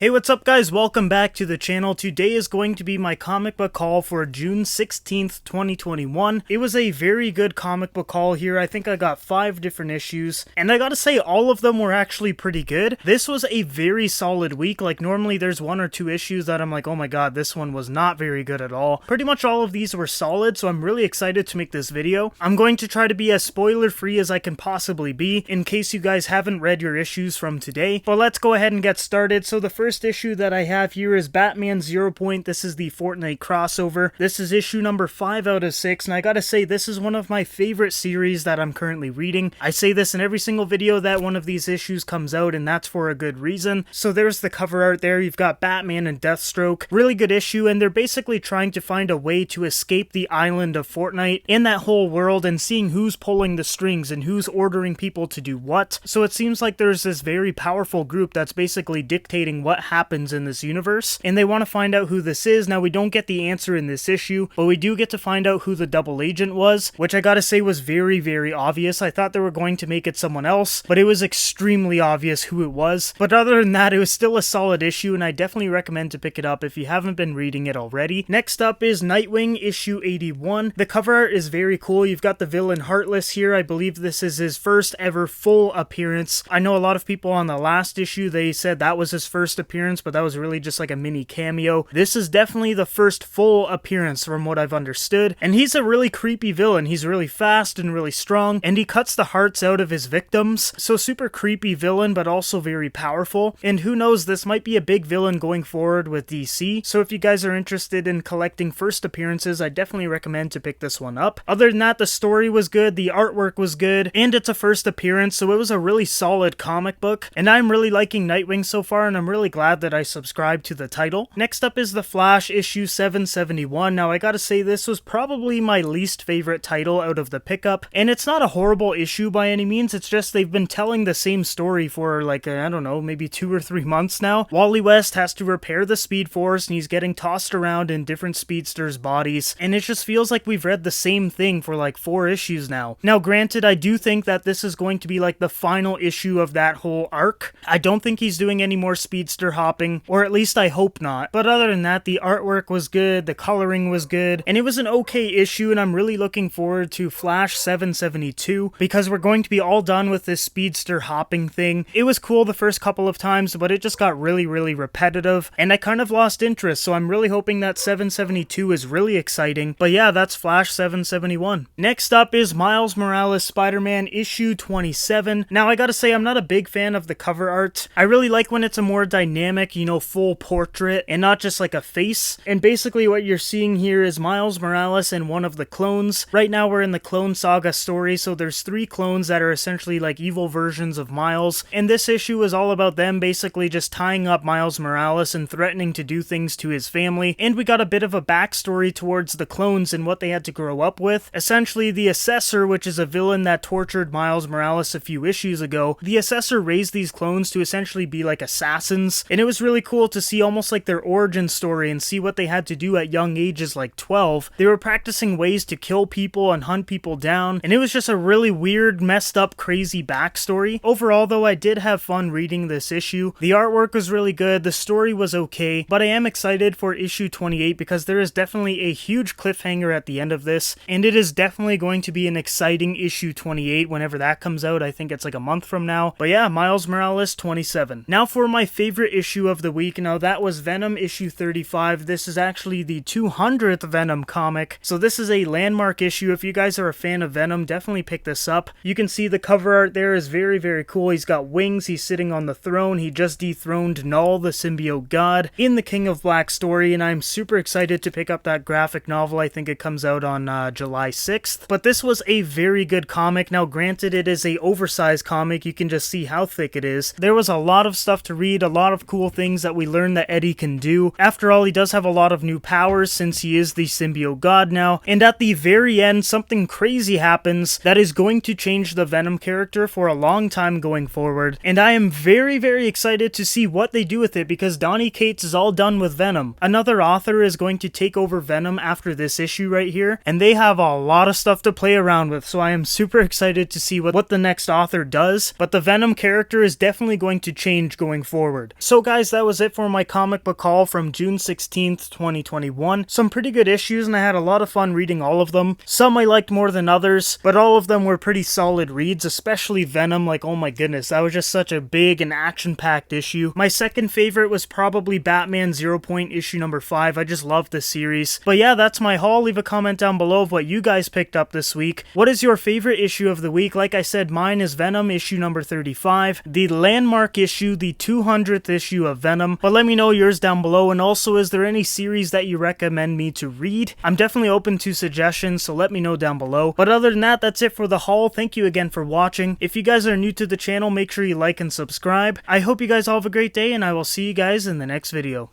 Hey, what's up guys? Welcome back to the channel. Today is going to be my comic book haul for June 16th, 2021. It was a very good comic book haul here. I think I got 5 different issues, and I gotta say all of them were actually pretty good. This was a very solid week. Like normally there's 1 or 2 issues that I'm like, oh my god, this one was not very good at all. Pretty much all of these were solid, so I'm really excited to make this video. I'm going to try to be as spoiler free as I can possibly be in case you guys haven't read your issues from today. But let's go ahead and get started. So the first issue that I have here is Batman 0 Point. This is the Fortnite crossover. This is issue number 5 out of 6, and I gotta say this is one of my favorite series that I'm currently reading. I say this in every single video that one of these issues comes out, and that's for a good reason. So there's the cover art there. You've got Batman and Deathstroke. Really good issue, and they're basically trying to find a way to escape the island of Fortnite in that whole world and seeing who's pulling the strings and who's ordering people to do what. So it seems like there's this very powerful group that's basically dictating what happens in this universe, and they want to find out who this is. Now, we don't get the answer in this issue, but we do get to find out who the double agent was, which I gotta say was very, very obvious. I thought they were going to make it someone else, but it was extremely obvious who it was. But other than that, it was still a solid issue, and I definitely recommend to pick it up if you haven't been reading it already. Next up is Nightwing, issue 81. The cover art is very cool. You've got the villain Heartless here. I believe this is his first ever full appearance. I know a lot of people on the last issue, they said that was his first appearance, but that was really just like a mini cameo. This is definitely the first full appearance from what I've understood, and he's a really creepy villain. He's really fast and really strong, and he cuts the hearts out of his victims. So super creepy villain, but also very powerful, and who knows, this might be a big villain going forward with DC. So if you guys are interested in collecting first appearances, I definitely recommend to pick this one up. Other than that, the story was good, the artwork was good, and it's a first appearance, so it was a really solid comic book, and I'm really liking Nightwing so far, and I'm really glad that I subscribe to the title. Next up is The Flash, issue 771. Now I gotta say this was probably my least favorite title out of the pickup, and it's not a horrible issue by any means. It's just they've been telling the same story for like, I don't know, maybe 2 or 3 months now. Wally West has to repair the Speed Force, and he's getting tossed around in different speedsters' bodies, and it just feels like we've read the same thing for like 4 issues now. Now granted, I do think that this is going to be like the final issue of that whole arc. I don't think he's doing any more speedster hopping, or at least I hope not. But other than that, the artwork was good, the coloring was good, and it was an okay issue, and I'm really looking forward to Flash 772 because we're going to be all done with this speedster hopping thing. It was cool the first couple of times, but it just got really, really repetitive, and I kind of lost interest, so I'm really hoping that 772 is really exciting. But yeah, that's Flash 771. Next up is Miles Morales Spider-Man issue 27. Now I gotta say, I'm not a big fan of the cover art. I really like when it's a more dynamic, you know, full portrait and not just like a face. And basically what you're seeing here is Miles Morales and one of the clones. Right now we're in the Clone Saga story, so there's 3 clones that are essentially like evil versions of Miles, and this issue is all about them basically just tying up Miles Morales and threatening to do things to his family. And we got a bit of a backstory towards the clones and what they had to grow up with. Essentially, the Assessor, which is a villain that tortured Miles Morales a few issues ago, the Assessor raised these clones to essentially be like assassins, and it was really cool to see almost like their origin story and see what they had to do at young ages like 12. They were practicing ways to kill people and hunt people down, and it was just a really weird, messed up, crazy backstory. Overall though, I did have fun reading this issue. The artwork was really good, the story was okay, but I am excited for issue 28 because there is definitely a huge cliffhanger at the end of this, and it is definitely going to be an exciting issue 28 whenever that comes out. I think it's like a month from now. But yeah, Miles Morales 27. Now for my favorite issue of the week. Now that was Venom issue 35. This is actually the 200th Venom comic, so this is a landmark issue. If you guys are a fan of Venom, definitely pick this up. You can see the cover art there is very, very cool. He's got wings, he's sitting on the throne, he just dethroned Null, the symbiote god, in the King of Black story, and I'm super excited to pick up that graphic novel. I think it comes out on July 6th, but this was a very good comic. Now granted, it is a oversized comic, you can just see how thick it is. There was a lot of stuff to read, a lot of cool things that we learned that Eddie can do. After all, he does have a lot of new powers since he is the symbiote god now, and at the very end, something crazy happens that is going to change the Venom character for a long time going forward, and I am very, very excited to see what they do with it because Donny Cates is all done with Venom. Another author is going to take over Venom after this issue right here, and they have a lot of stuff to play around with, so I am super excited to see what the next author does, but the Venom character is definitely going to change going forward. So So guys, that was it for my comic book haul from June 16th, 2021. Some pretty good issues, and I had a lot of fun reading all of them. Some I liked more than others, but all of them were pretty solid reads, especially Venom. Like, oh my goodness, that was just such a big and action-packed issue. My second favorite was probably Batman 0 Point issue number 5. I just love this series. But yeah, that's my haul. Leave a comment down below of what you guys picked up this week. What is your favorite issue of the week? Like I said, mine is Venom issue number 35, the landmark issue, the 200th issue of Venom. But let me know yours down below, and also, is there any series that you recommend me to read? I'm definitely open to suggestions, so let me know down below. But other than that, that's it for the haul. Thank you again for watching. If you guys are new to the channel, make sure you like and subscribe. I hope you guys all have a great day, and I will see you guys in the next video.